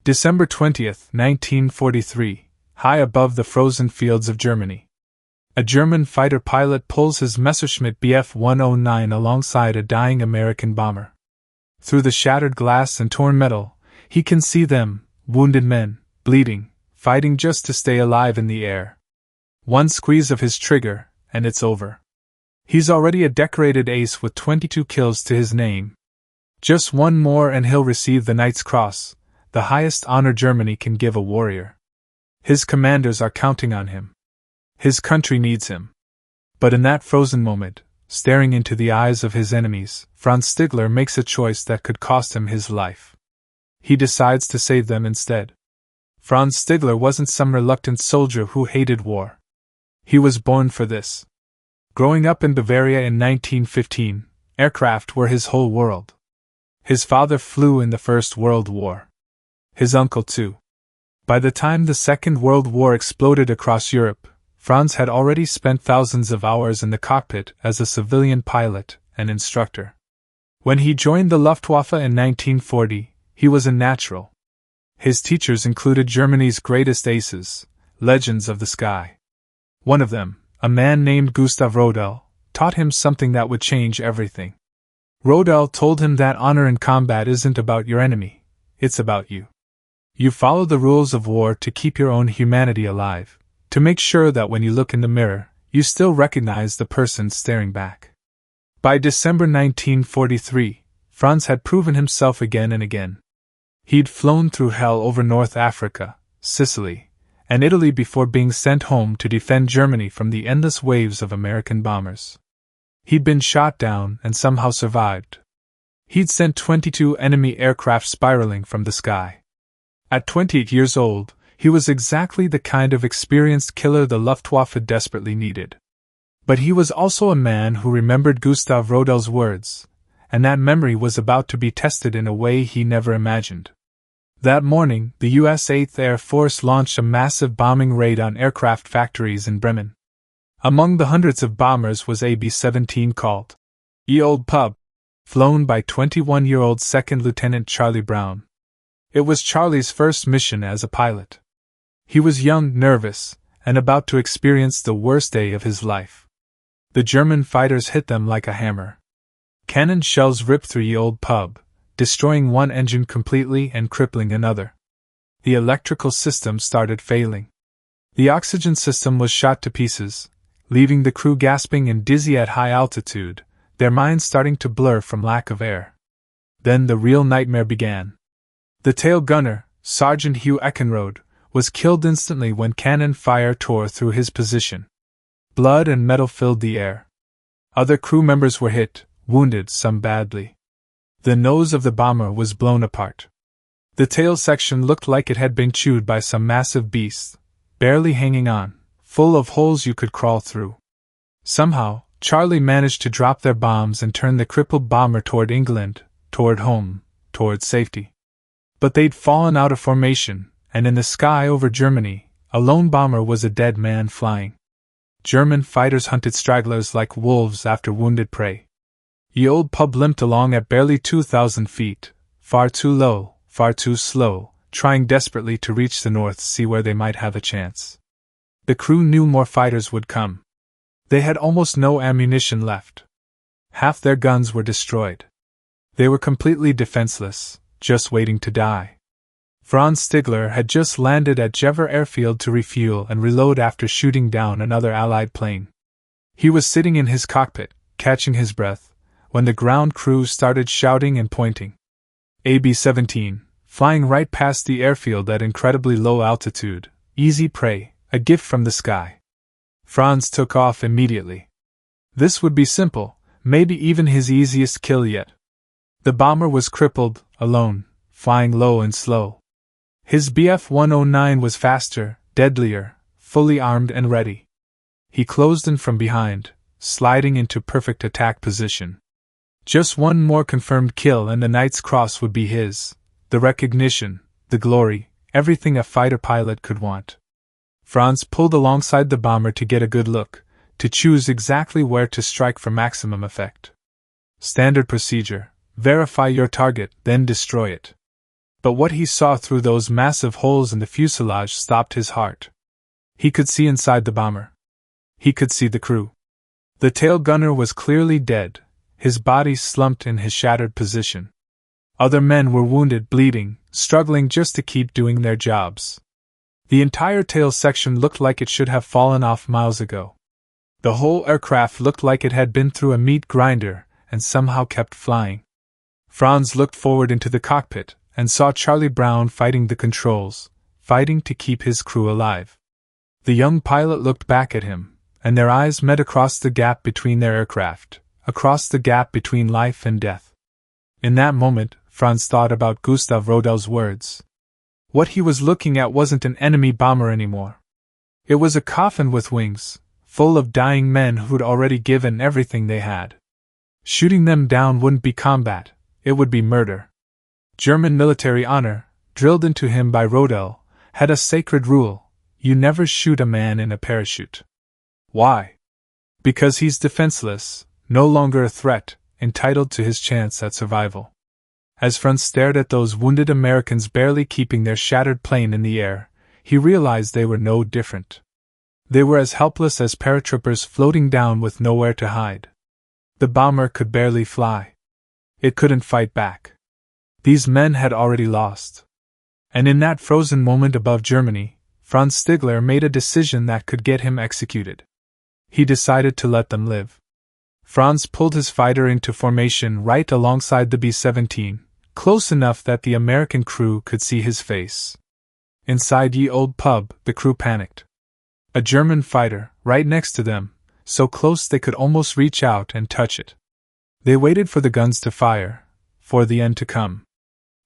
December 20th, 1943, high above the frozen fields of Germany. A German fighter pilot pulls his Messerschmitt Bf 109 alongside a dying American bomber. Through the shattered glass and torn metal, he can see them, wounded men, bleeding, fighting just to stay alive in the air. One squeeze of his trigger, and it's over. He's already a decorated ace with 22 kills to his name. Just one more and he'll receive the Knight's Cross, the highest honor Germany can give a warrior. His commanders are counting on him. His country needs him. But in that frozen moment, staring into the eyes of his enemies, Franz Stigler makes a choice that could cost him his life. He decides to save them instead. Franz Stigler wasn't some reluctant soldier who hated war. He was born for this. Growing up in Bavaria in 1915, aircraft were his whole world. His father flew in the First World War. His uncle too. By the time the Second World War exploded across Europe, Franz had already spent thousands of hours in the cockpit as a civilian pilot and instructor. When he joined the Luftwaffe in 1940, he was a natural. His teachers included Germany's greatest aces, legends of the sky. One of them, a man named Gustav Rodel, taught him something that would change everything. Rodel told him that honor in combat isn't about your enemy, it's about you. You follow the rules of war to keep your own humanity alive, to make sure that when you look in the mirror, you still recognize the person staring back. By December 1943, Franz had proven himself again and again. He'd flown through hell over North Africa, Sicily, and Italy before being sent home to defend Germany from the endless waves of American bombers. He'd been shot down and somehow survived. He'd sent 22 enemy aircraft spiraling from the sky. At 28 years old, he was exactly the kind of experienced killer the Luftwaffe desperately needed. But he was also a man who remembered Gustav Rodel's words, and that memory was about to be tested in a way he never imagined. That morning, the U.S. 8th Air Force launched a massive bombing raid on aircraft factories in Bremen. Among the hundreds of bombers was a B-17 called Ye Old Pub, flown by 21-year-old Second Lieutenant Charlie Brown. It was Charlie's first mission as a pilot. He was young, nervous, and about to experience the worst day of his life. The German fighters hit them like a hammer. Cannon shells ripped through Ye Old Pub, destroying one engine completely and crippling another. The electrical system started failing. The oxygen system was shot to pieces, leaving the crew gasping and dizzy at high altitude, their minds starting to blur from lack of air. Then the real nightmare began. The tail gunner, Sergeant Hugh Eckenrode, was killed instantly when cannon fire tore through his position. Blood and metal filled the air. Other crew members were hit, wounded, some badly. The nose of the bomber was blown apart. The tail section looked like it had been chewed by some massive beast, barely hanging on, full of holes you could crawl through. Somehow, Charlie managed to drop their bombs and turn the crippled bomber toward England, toward home, toward safety. But they'd fallen out of formation, and in the sky over Germany, a lone bomber was a dead man flying. German fighters hunted stragglers like wolves after wounded prey. Ye Old Pub limped along at barely 2,000 feet, far too low, far too slow, trying desperately to reach the North Sea where they might have a chance. The crew knew more fighters would come. They had almost no ammunition left. Half their guns were destroyed. They were completely defenseless, just waiting to die. Franz Stigler had just landed at Jever Airfield to refuel and reload after shooting down another Allied plane. He was sitting in his cockpit, catching his breath, when the ground crew started shouting and pointing. AB-17, flying right past the airfield at incredibly low altitude, easy prey, a gift from the sky. Franz took off immediately. This would be simple, maybe even his easiest kill yet. The bomber was crippled, alone, flying low and slow. His Bf 109 was faster, deadlier, fully armed and ready. He closed in from behind, sliding into perfect attack position. Just one more confirmed kill and the Knight's Cross would be his, the recognition, the glory, everything a fighter pilot could want. Franz pulled alongside the bomber to get a good look, to choose exactly where to strike for maximum effect. Standard procedure: verify your target, then destroy it. But what he saw through those massive holes in the fuselage stopped his heart. He could see inside the bomber. He could see the crew. The tail gunner was clearly dead, his body slumped in his shattered position. Other men were wounded, bleeding, struggling just to keep doing their jobs. The entire tail section looked like it should have fallen off miles ago. The whole aircraft looked like it had been through a meat grinder and somehow kept flying. Franz looked forward into the cockpit and saw Charlie Brown fighting the controls, fighting to keep his crew alive. The young pilot looked back at him, and their eyes met across the gap between their aircraft, across the gap between life and death. In that moment, Franz thought about Gustav Rodel's words. What he was looking at wasn't an enemy bomber anymore. It was a coffin with wings, full of dying men who'd already given everything they had. Shooting them down wouldn't be combat, it would be murder. German military honor, drilled into him by Rodel, had a sacred rule: you never shoot a man in a parachute. Why? Because he's defenseless, no longer a threat, entitled to his chance at survival. As Franz stared at those wounded Americans barely keeping their shattered plane in the air, he realized they were no different. They were as helpless as paratroopers floating down with nowhere to hide. The bomber could barely fly. It couldn't fight back. These men had already lost. And in that frozen moment above Germany, Franz Stigler made a decision that could get him executed. He decided to let them live. Franz pulled his fighter into formation right alongside the B-17, close enough that the American crew could see his face. Inside Ye Old Pub, the crew panicked. A German fighter, right next to them, so close they could almost reach out and touch it. They waited for the guns to fire, for the end to come.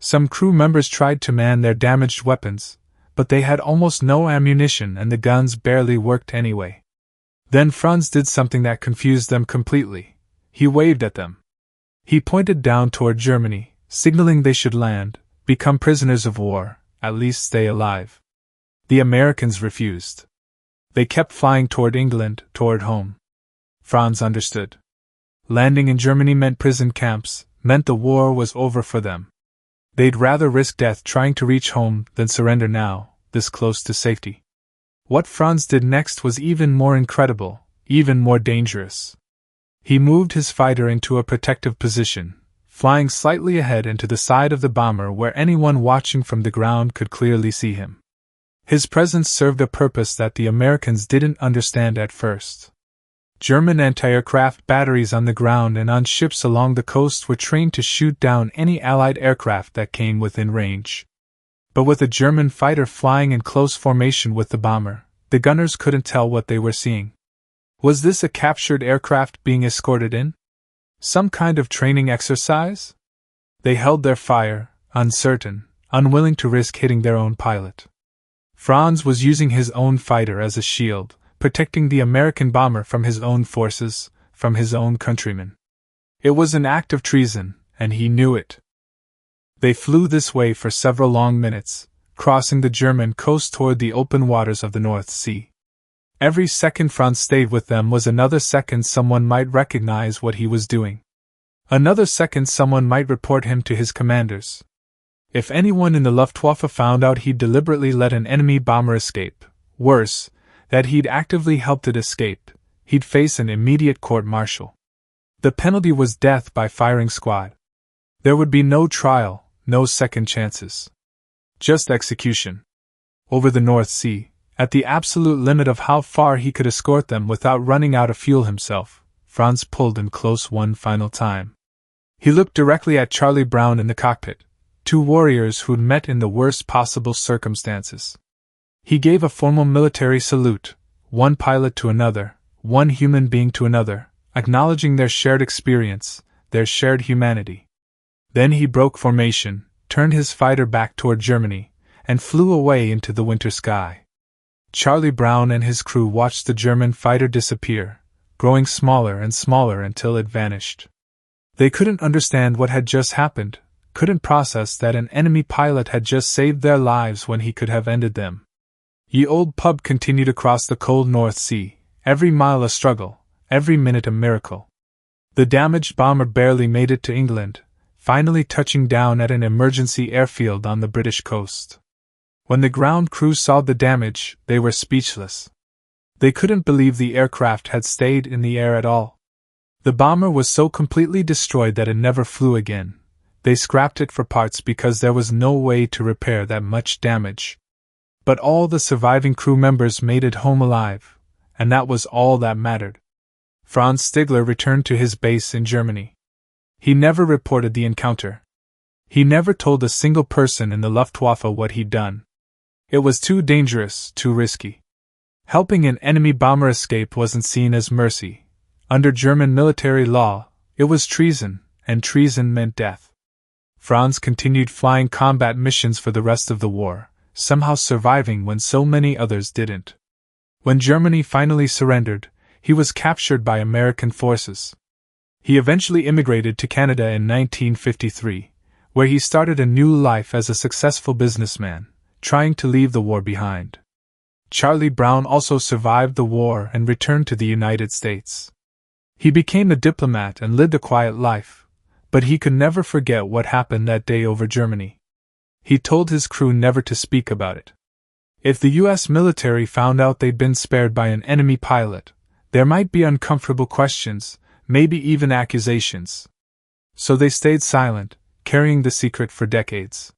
Some crew members tried to man their damaged weapons, but they had almost no ammunition and the guns barely worked anyway. Then Franz did something that confused them completely. He waved at them. He pointed down toward Germany, signaling they should land, become prisoners of war, at least stay alive. The Americans refused. They kept flying toward England, toward home. Franz understood. Landing in Germany meant prison camps, meant the war was over for them. They'd rather risk death trying to reach home than surrender now, this close to safety. What Franz did next was even more incredible, even more dangerous. He moved his fighter into a protective position, flying slightly ahead and to the side of the bomber where anyone watching from the ground could clearly see him. His presence served a purpose that the Americans didn't understand at first. German anti-aircraft batteries on the ground and on ships along the coast were trained to shoot down any Allied aircraft that came within range. But with a German fighter flying in close formation with the bomber, the gunners couldn't tell what they were seeing. Was this a captured aircraft being escorted in? Some kind of training exercise? They held their fire, uncertain, unwilling to risk hitting their own pilot. Franz was using his own fighter as a shield, protecting the American bomber from his own forces, from his own countrymen. It was an act of treason, and he knew it. They flew this way for several long minutes, crossing the German coast toward the open waters of the North Sea. Every second Franz stayed with them was another second someone might recognize what he was doing. Another second someone might report him to his commanders. If anyone in the Luftwaffe found out he'd deliberately let an enemy bomber escape, worse, that he'd actively helped it escape, he'd face an immediate court-martial. The penalty was death by firing squad. There would be no trial, no second chances. Just execution. Over the North Sea, at the absolute limit of how far he could escort them without running out of fuel himself, Franz pulled in close one final time. He looked directly at Charlie Brown in the cockpit, two warriors who'd met in the worst possible circumstances. He gave a formal military salute, one pilot to another, one human being to another, acknowledging their shared experience, their shared humanity. Then he broke formation, turned his fighter back toward Germany, and flew away into the winter sky. Charlie Brown and his crew watched the German fighter disappear, growing smaller and smaller until it vanished. They couldn't understand what had just happened, couldn't process that an enemy pilot had just saved their lives when he could have ended them. Ye Old Pub continued across the cold North Sea, every mile a struggle, every minute a miracle. The damaged bomber barely made it to England, finally touching down at an emergency airfield on the British coast. When the ground crew saw the damage, they were speechless. They couldn't believe the aircraft had stayed in the air at all. The bomber was so completely destroyed that it never flew again. They scrapped it for parts because there was no way to repair that much damage. But all the surviving crew members made it home alive, and that was all that mattered. Franz Stigler returned to his base in Germany. He never reported the encounter. He never told a single person in the Luftwaffe what he'd done. It was too dangerous, too risky. Helping an enemy bomber escape wasn't seen as mercy. Under German military law, it was treason, and treason meant death. Franz continued flying combat missions for the rest of the war, somehow surviving when so many others didn't. When Germany finally surrendered, he was captured by American forces. He eventually immigrated to Canada in 1953, where he started a new life as a successful businessman, trying to leave the war behind. Charlie Brown also survived the war and returned to the United States. He became a diplomat and lived a quiet life, but he could never forget what happened that day over Germany. He told his crew never to speak about it. If the U.S. military found out they'd been spared by an enemy pilot, there might be uncomfortable questions, maybe even accusations. So they stayed silent, carrying the secret for decades.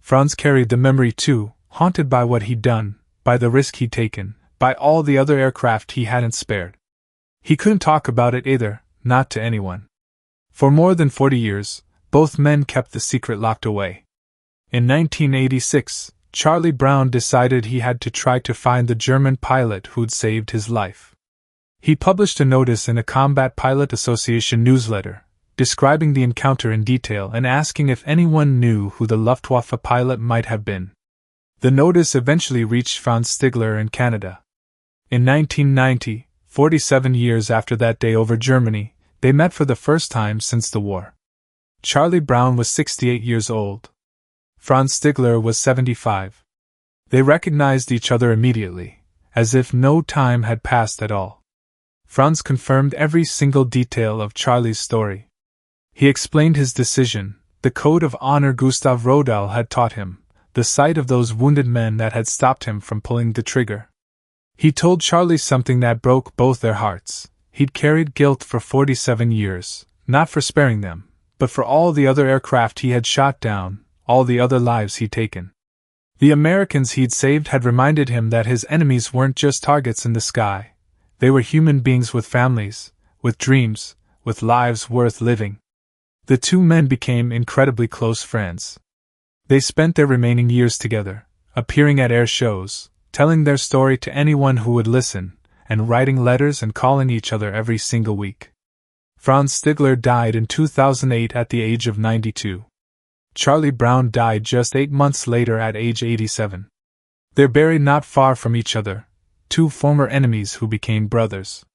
Franz carried the memory too, haunted by what he'd done, by the risk he'd taken, by all the other aircraft he hadn't spared. He couldn't talk about it either, not to anyone. For more than 40 years, both men kept the secret locked away. In 1986, Charlie Brown decided he had to try to find the German pilot who'd saved his life. He published a notice in a Combat Pilot Association newsletter, describing the encounter in detail and asking if anyone knew who the Luftwaffe pilot might have been. The notice eventually reached Franz Stigler in Canada. In 1990, 47 years after that day over Germany, they met for the first time since the war. Charlie Brown was 68 years old. Franz Stigler was 75. They recognized each other immediately, as if no time had passed at all. Franz confirmed every single detail of Charlie's story. He explained his decision, the code of honor Gustav Rodel had taught him, the sight of those wounded men that had stopped him from pulling the trigger. He told Charlie something that broke both their hearts. He'd carried guilt for 47 years, not for sparing them, but for all the other aircraft he had shot down, all the other lives he'd taken. The Americans he'd saved had reminded him that his enemies weren't just targets in the sky. They were human beings with families, with dreams, with lives worth living. The two men became incredibly close friends. They spent their remaining years together, appearing at air shows, telling their story to anyone who would listen, and writing letters and calling each other every single week. Franz Stigler died in 2008 at the age of 92. Charlie Brown died just 8 months later at age 87. They're buried not far from each other, two former enemies who became brothers.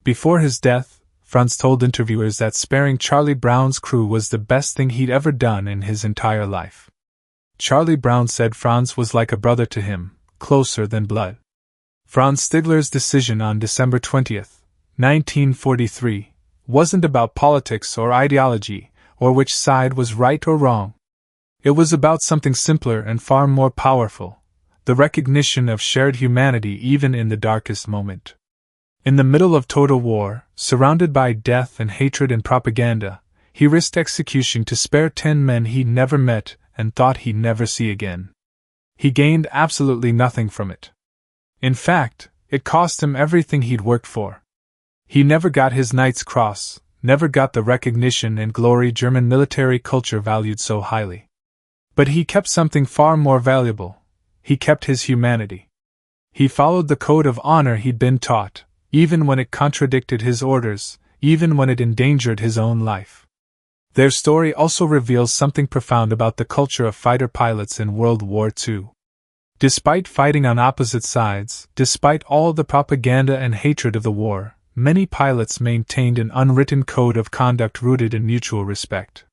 Before his death, Franz told interviewers that sparing Charlie Brown's crew was the best thing he'd ever done in his entire life. Charlie Brown said Franz was like a brother to him, closer than blood. Franz Stigler's decision on December 20, 1943, wasn't about politics or ideology, or which side was right or wrong. It was about something simpler and far more powerful, the recognition of shared humanity even in the darkest moment. In the middle of total war, surrounded by death and hatred and propaganda, he risked execution to spare 10 men he'd never met and thought he'd never see again. He gained absolutely nothing from it. In fact, it cost him everything he'd worked for. He never got his Knight's Cross, never got the recognition and glory German military culture valued so highly. But he kept something far more valuable. He kept his humanity. He followed the code of honor he'd been taught, even when it contradicted his orders, even when it endangered his own life. Their story also reveals something profound about the culture of fighter pilots in World War II. Despite fighting on opposite sides, despite all the propaganda and hatred of the war, many pilots maintained an unwritten code of conduct rooted in mutual respect.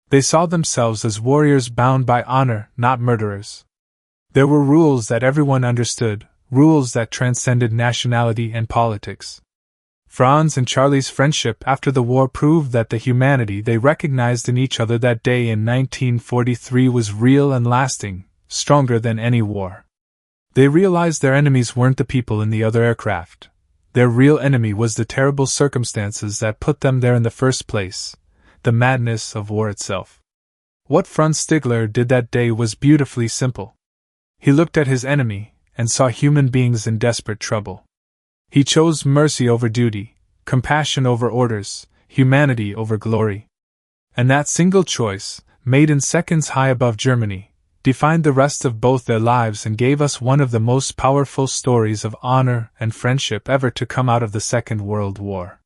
They saw themselves as warriors bound by honor, not murderers. There were rules that everyone understood, rules that transcended nationality and politics. Franz and Charlie's friendship after the war proved that the humanity they recognized in each other that day in 1943 was real and lasting, stronger than any war. They realized their enemies weren't the people in the other aircraft. Their real enemy was the terrible circumstances that put them there in the first place, the madness of war itself. What Franz Stigler did that day was beautifully simple. He looked at his enemy and saw human beings in desperate trouble. He chose mercy over duty, compassion over orders, humanity over glory. And that single choice, made in seconds high above Germany, defined the rest of both their lives and gave us one of the most powerful stories of honor and friendship ever to come out of the Second World War.